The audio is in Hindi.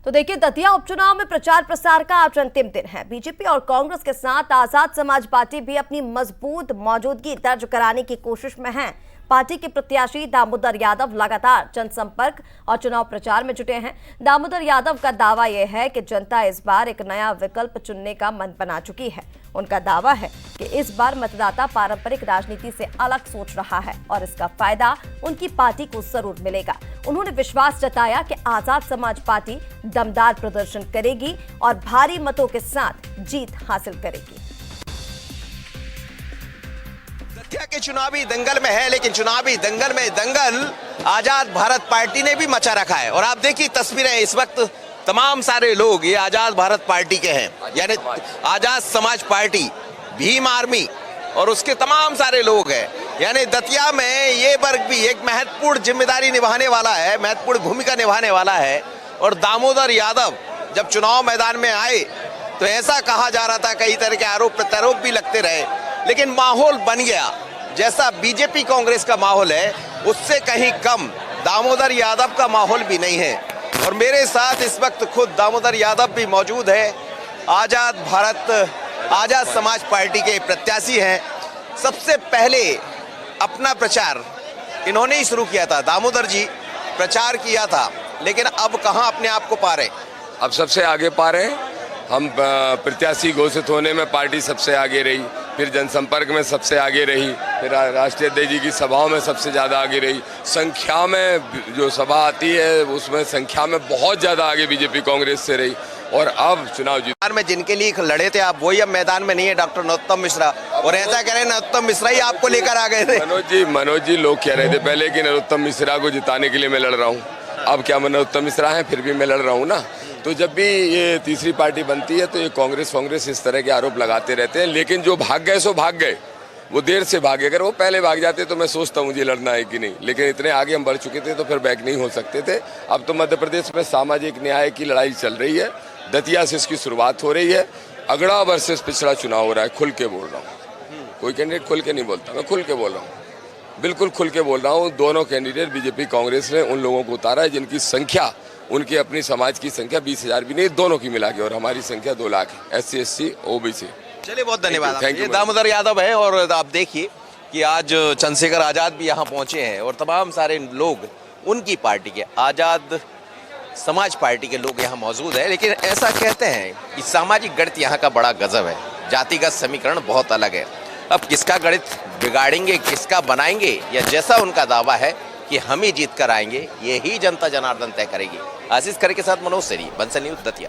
तो देखिए, दतिया उपचुनाव में प्रचार प्रसार का आज अंतिम दिन है। बीजेपी और कांग्रेस के साथ आजाद समाज पार्टी भी अपनी मजबूत मौजूदगी दर्ज कराने की कोशिश में है। पार्टी के प्रत्याशी दामोदर यादव लगातार जनसंपर्क और चुनाव प्रचार में जुटे हैं। दामोदर यादव का दावा यह है कि जनता इस बार एक नया विकल्प चुनने का मन बना चुकी है। उनका दावा है कि इस बार मतदाता पारंपरिक राजनीति से अलग सोच रहा है और इसका फायदा उनकी पार्टी को जरूर मिलेगा। उन्होंने विश्वास जताया कि आजाद समाज पार्टी दमदार प्रदर्शन करेगी और भारी मतों के साथ जीत हासिल करेगी। दतिया के चुनावी दंगल में है, लेकिन चुनावी दंगल में दंगल आजाद भारत पार्टी ने भी मचा रखा है। और आप देखिए तस्वीरें, इस वक्त तमाम सारे लोग ये आजाद भारत पार्टी के हैं, यानी आजाद समाज पार्टी, भीम आर्मी और उसके तमाम सारे लोग हैं। यानी दतिया में ये वर्ग भी एक महत्वपूर्ण जिम्मेदारी निभाने वाला है, महत्वपूर्ण भूमिका निभाने वाला है। और दामोदर यादव जब चुनाव मैदान में आए तो ऐसा कहा जा रहा था, कई तरह के आरोप प्रत्यारोप भी लगते रहे, लेकिन माहौल बन गया। जैसा बीजेपी कांग्रेस का माहौल है उससे कहीं कम दामोदर यादव का माहौल भी नहीं है। और मेरे साथ इस वक्त खुद दामोदर यादव भी मौजूद है, आजाद समाज पार्टी के प्रत्याशी हैं। सबसे पहले अपना प्रचार इन्होंने ही शुरू किया था, दामोदर जी प्रचार किया था, लेकिन अब कहां अपने आप को पा रहे? अब सबसे आगे पा रहे हैं। हम प्रत्याशी घोषित होने में पार्टी सबसे आगे रही, फिर जनसंपर्क में सबसे आगे रही, फिर राष्ट्रीय अध्यक्ष जी की सभाओं में सबसे ज़्यादा आगे रही। संख्या में जो सभा आती है उसमें संख्या में बहुत ज़्यादा आगे बीजेपी कांग्रेस से रही। और अब चुनाव जीत में जिनके लिए लड़े थे आप, वही अब मैदान में नहीं है, डॉक्टर नरोत्तम मिश्रा। और ऐसा कह रहे हैं नरोत्तम मिश्रा ही आपको लेकर आ गए थे। मनोज जी लोग कह रहे थे पहले कि नरोत्तम मिश्रा को जिताने के लिए मैं लड़ रहा हूँ। अब क्या नरोत्तम मिश्रा है, फिर भी मैं लड़ रहा हूँ ना। तो जब भी ये तीसरी पार्टी बनती है तो ये कांग्रेस इस तरह के आरोप लगाते रहते हैं, लेकिन जो भाग गए सो भाग गए, वो देर से भागे। अगर वो पहले भाग जाते तो मैं सोचता हूँ मुझे लड़ना है कि नहीं, लेकिन इतने आगे हम बढ़ चुके थे तो फिर बैक नहीं हो सकते थे। अब तो मध्य प्रदेश में सामाजिक न्याय की लड़ाई चल रही है, दतिया से इसकी शुरुआत हो रही है। अगड़ा वर्सेस पिछड़ा चुनाव हो रहा है, खुल के बोल रहा हूँ। कोई कैंडिडेट खुल के नहीं बोलता, मैं खुल के बोल रहा हूँ, बिल्कुल खुल के बोल रहा हूँ। दोनों कैंडिडेट बीजेपी कांग्रेस ने उन लोगों को उतारा है जिनकी संख्या, उनकी अपनी समाज की संख्या 20,000 भी नहीं, दोनों की मिला के, और हमारी संख्या 2 लाख है, SC SC OBC। चलिए, बहुत धन्यवाद। ये दामोदर यादव है। और आप देखिए कि आज चंद्रशेखर आजाद भी यहाँ पहुंचे हैं और तमाम सारे लोग उनकी पार्टी के, आजाद समाज पार्टी के लोग यहाँ मौजूद है। लेकिन ऐसा कहते हैं कि सामाजिक गणित यहाँ का बड़ा गजब है, जातिगत समीकरण बहुत अलग है। अब किसका गणित बिगाड़ेंगे, किसका बनाएंगे, या जैसा उनका दावा है कि हम ही जीत कर आएंगे, यही जनता जनार्दन तय करेगी। आशीष खरे के साथ मनोज सेनी, बंसल न्यूज़, दतिया।